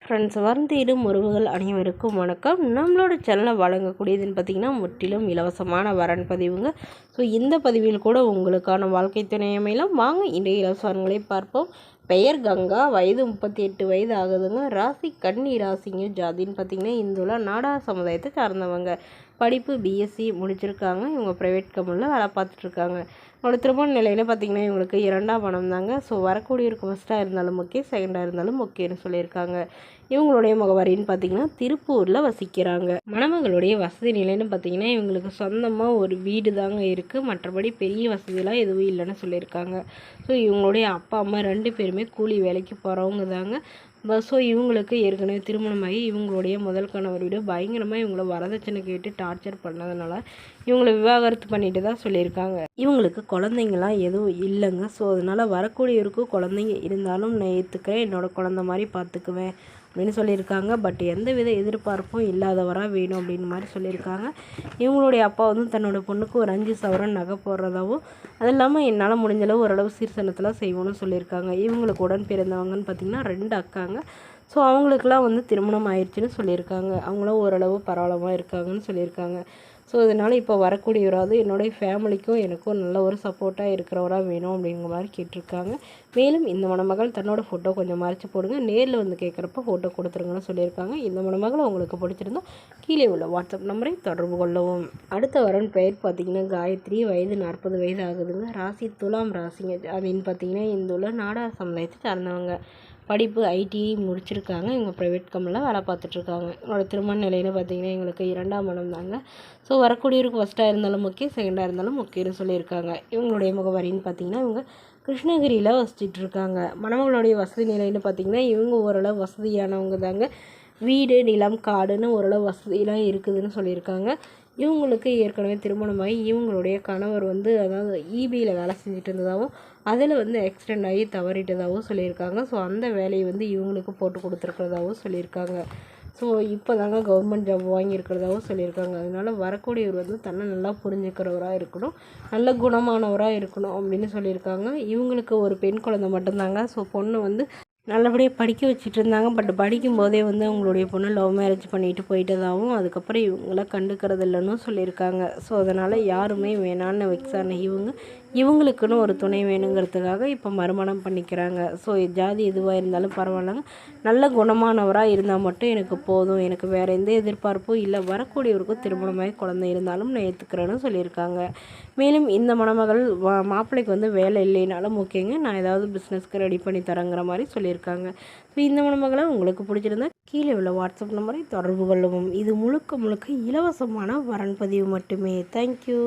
Friends, தேடும் உறவுகள் அனைவருக்கும் வணக்கம். நம்மளோட சேனலை வழங்கக்கூடியதுன்னு பார்த்திங்கன்னா முற்றிலும் இலவசமான வரன் பதிவுங்க. ஸோ இந்த பதிவில் கூட உங்களுக்கான வாழ்க்கை துணை அமையலாம். வாங்க இன்றைய இலவசங்களை பார்ப்போம். பெயர் கங்கா, வயது 38 வயது ஆகுதுங்க. ராசி கன்னி ராசிங்க. ஜாதின்னு பார்த்திங்கன்னா இந்துல நாடார் சமுதாயத்தை சார்ந்தவங்க. படிப்பு பிஎஸ்சி முடிச்சிருக்காங்க. இவங்க ப்ரைவேட் கம்பெனியில் வேலை பார்த்துட்ருக்காங்க. அவங்களோட திருமண நிலையில் பார்த்திங்கன்னா இவங்களுக்கு 2ஆம் மனம் தாங்க. ஸோ வரக்கூடியவருக்கு ஃபஸ்ட்டாக இருந்தாலும் ஓகே, செகண்டாக இருந்தாலும் ஓகேன்னு சொல்லியிருக்காங்க. இவங்களுடைய முகவரின்னு பார்த்திங்கன்னா திருப்பூரில் வசிக்கிறாங்க. மணமகளுடைய வசதி நிலைன்னு பார்த்திங்கன்னா இவங்களுக்கு சொந்தமாக ஒரு வீடு தாங்க இருக்குது. மற்றபடி பெரிய வசதியெல்லாம் எதுவும் இல்லைன்னு சொல்லியிருக்காங்க. ஸோ இவங்களுடைய அப்பா அம்மா 2 பேருமே கூலி வேலைக்கு போகிறவங்க தாங்க. ஸோ இவங்களுக்கு ஏற்கனவே திருமணமாகி இவங்களுடைய முதல் கணவர் வீடு பயங்கரமாக இவங்கள வரதட்சணை கேட்டு டார்ச்சர் பண்ணதுனால இவங்களை விவாகரத்து பண்ணிட்டு தான் சொல்லியிருக்காங்க. இவங்களுக்கு குழந்தைங்களாம் எதுவும் இல்லைங்க. ஸோ அதனால் வரக்கூடியவருக்கும் குழந்தைங்க இருந்தாலும் நான் ஏற்றுக்கிறேன், என்னோடய குழந்த மாதிரி பார்த்துக்குவேன் அப்படின்னு சொல்லியிருக்காங்க. பட் எந்த வித எதிர்பார்ப்பும் இல்லாதவராக வேணும் அப்படின்னு மாதிரி சொல்லியிருக்காங்க. இவங்களுடைய அப்பா தன்னோட பொண்ணுக்கு ஒரு 5 சவரன் நகை போடுறதாகவும் அது இல்லாமல் என்னால் முடிஞ்சளவு ஓரளவு சீர்சனத்தெலாம் செய்வோன்னு சொல்லியிருக்காங்க. இவங்களுக்கு உடன் பிறந்தவங்கன்னு பார்த்திங்கன்னா 2 அக்காங்க. ஸோ அவங்களுக்கெல்லாம் திருமணம் ஆயிடுச்சுன்னு சொல்லியிருக்காங்க. அவங்களும் ஓரளவு பரவாயில்லமாக இருக்காங்கன்னு சொல்லியிருக்காங்க. ஸோ இதனால் இப்போ வரக்கூடியவராவது என்னுடைய ஃபேமிலிக்கும் எனக்கும் நல்ல ஒரு சப்போர்ட்டாக இருக்கிறவராக வேணும் அப்படிங்கிற மாதிரி கேட்டிருக்காங்க. மேலும் இந்த மணமகள் தன்னோட ஃபோட்டோ கொஞ்சம் மறைச்சி போடுங்க, நேரில் கேட்குறப்ப ஃபோட்டோ கொடுத்துருங்கன்னு சொல்லியிருக்காங்க. இந்த மணமகள் உங்களுக்கு பிடிச்சிருந்தோம் கீழே உள்ள வாட்ஸ்அப் நம்பரை தொடர்பு கொள்ளவும். அடுத்த வரன் பெயர் பார்த்திங்கன்னா காயத்ரி, வயது 40 வயது ஆகுதுங்க. ராசி துலாம் ராசிங்க. அப்படின்னு பார்த்திங்கன்னா இந்துள்ள நாடார் சமுதாயத்தை சார்ந்தவங்க. படிப்பு ஐடிஐ முடிச்சிருக்காங்க. இவங்க ப்ரைவேட் கம்பெனியில் வேலை பார்த்துட்ருக்காங்க. என்னோட திருமண நிலையில் பார்த்திங்கன்னா எங்களுக்கு 2ஆம் மனம் தாங்க. ஸோ வரக்கூடியவருக்கு ஃபஸ்ட்டாக இருந்தாலும் ஓகே, செகண்டாக இருந்தாலும் ஓகேன்னு சொல்லியிருக்காங்க. இவங்களுடைய முகவரின்னு பார்த்திங்கன்னா இவங்க கிருஷ்ணகிரியில் வசிச்சிட்ருக்காங்க. மணமகளுடைய வசதி நிலைன்னு பார்த்திங்கன்னா இவங்க ஓரளவு வசதியானவங்க தாங்க. வீடு நிலம் காடுன்னு ஓரளவு வசதியெலாம் இருக்குதுன்னு சொல்லியிருக்காங்க. இவங்களுக்கு ஏற்கனவே திருமணமாகி இவங்களுடைய கணவர் அதாவது இபியில் வேலை செஞ்சுட்டு இருந்ததாகவும் அதில் எக்ஸ்டெண்ட் ஆகி தவறிட்டதாகவும் சொல்லியிருக்காங்க. ஸோ அந்த வேலையை இவங்களுக்கு போட்டு கொடுத்துருக்கிறதாகவும் சொல்லியிருக்காங்க. ஸோ இப்போ தாங்க கவர்மெண்ட் ஜாப் வாங்கியிருக்கிறதாகவும் சொல்லியிருக்காங்க. அதனால் வரக்கூடியவர் தன்னை நல்லா புரிஞ்சுக்கிறவராக இருக்கணும், நல்ல குணமானவராக இருக்கணும் அப்படின்னு சொல்லியிருக்காங்க. இவங்களுக்கு ஒரு பெண் குழந்தை மட்டும்தாங்க. ஸோ பொண்ணு நல்லபடியாக படிக்க வச்சுட்டு இருந்தாங்க. பட் படிக்கும்போதே அவங்களுடைய பொண்ணு லவ் மேரேஜ் பண்ணிட்டு போயிட்டதாகவும் அதுக்கப்புறம் இவங்கள கண்டுக்கிறது இல்லைன்னு சொல்லியிருக்காங்க. ஸோ அதனால் யாருமே வேணான்னு வெக்ஸான இவங்களுக்குன்னு ஒரு துணை வேணுங்கிறதுக்காக இப்போ மறுமணம் பண்ணிக்கிறாங்க. ஸோ ஜாதி எதுவாக இருந்தாலும் பரவாயில்லங்க, நல்ல குணமானவராக இருந்தால் மட்டும் எனக்கு போதும், எனக்கு வேறு எந்த எதிர்பார்ப்பும் இல்லை, வரக்கூடியவருக்கும் திருமணமாகி குழந்தை இருந்தாலும் நான் ஏற்றுக்கிறேன்னு சொல்லியிருக்காங்க. மேலும் இந்த மணமகள் மாப்பிள்ளைக்கு வேலை இல்லைனாலும் ஓகேங்க, நான் ஏதாவது பிஸ்னஸ்க்கு ரெடி பண்ணி தரேங்கிற மாதிரி சொல்லியிருக்காங்க. ஸோ இந்த மணமகளை உங்களுக்கு பிடிச்சிருந்தா கீழே உள்ள வாட்ஸ்அப் நம்பரை தொடர்பு கொள்ளவும். இது முழுக்க இலவசமான வரன் பதிவு மட்டுமே. தேங்க்யூ.